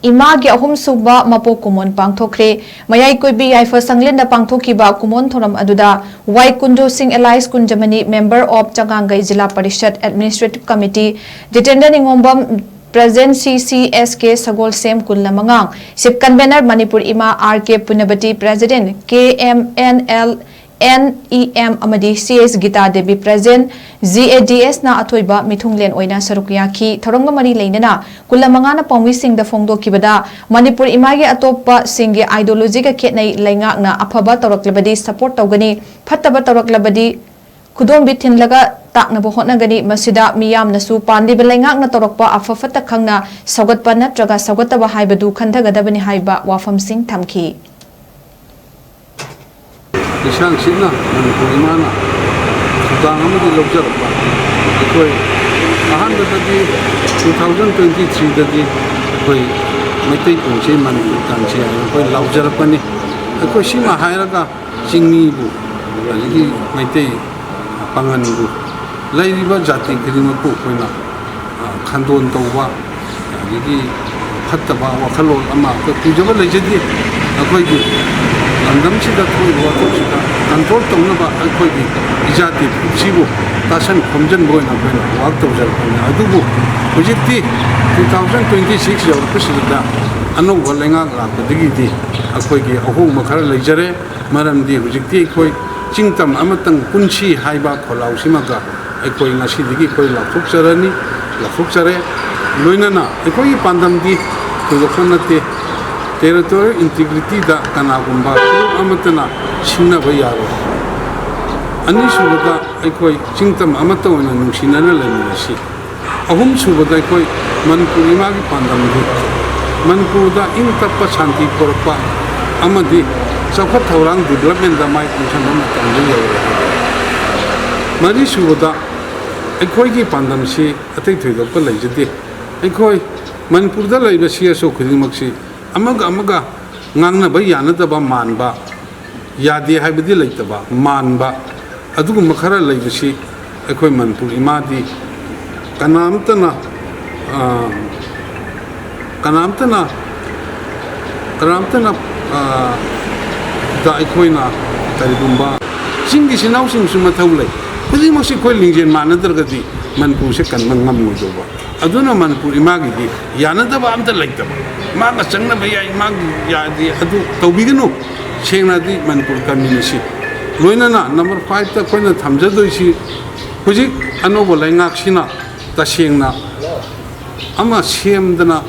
Ima gi ahum suba mapo kumon pangthokre mayai koibi yaifa sanglenda pangthokiba kumon thoram aduda Wai Kunjo Singh Allies Kunjamani member of Changangai Jila Parishad Administrative Committee Jitendra Ningombam President CCSK Sagol Sem Kunlamangang Sip Convener Manipur Ima RK Punabati President KMNL NEM Amadi CS Gita Devi President ZADS na atoiba mithunglen oina sarukyaki thoronga mari leinana kulamanga na pongwi singda fongdo kibada Manipur image atopa singe ideology ka khetnai lainga na afaba tawraklabadi support tawgani phattaba tawraklabadi khudom bithin laga takna bo hotnagani masida miyam nasu pandiba lainga na tawrakpa afafata khangna sagatpa natraga sagataba haibadu khandhagadabani haiba wafam sing thamki Isang sina Manipur imana sudang amadi lobjarpa ekoi ahanda tadi 2023 tadi ekoi maitai pungse Manipur kanche ekoi lobjarpa ni ekoi sima hairaga singni bu aligi maitai pangan bu lairiba jati krima ko koina khandon tawba aligi phattaba wakhalol ama ko pujaba lejadi ekoi gi Andam sida koi wato sida control tongna koi di ijati sibu tasan khomjan boy na koi wak to jar koi adubu hujiti 2026 yaw kusida anu golenga ga digi di akoi gi ahung makhara leijare maram di hujiti koi chingtam amatang punchi haiba kholau simaga akoi ngasi digi koi laphuk charani laphuk chare loinana akoi pandam di koi territorial integrity da kanagumba amatana singna bayaro ani subada aikoi chingtam amata ona nungsinana lemisi ahum subada aikoi Manipur imagi pandam du Manipur da intappa shanti korpa amadi sakhat thawrang development da mai kunsanam tamju yawa mari subada aikoi gi pandam si atai thoidokpa leijati aikoi Manipur da leibasi aso khudingmaksi amaga ngangna ba yanadaba manba yadi haibadi leitaba manba adugu makhara leibasi ekoi Manipur imadi kanamtana da ekoina tarigumba singi sinau sing suma thaulai kudi masi koi lingjen manadargadi Manipur se kan mangam ngojoba aduna Manipur imagi di yanadaba amta leitaba maga changna bhaiya mag yadi adu tawbiganu sengna di Manipur community loinana number 5 ta koina thamjadoi hujik anobo laingak sina ta sengna ama semdana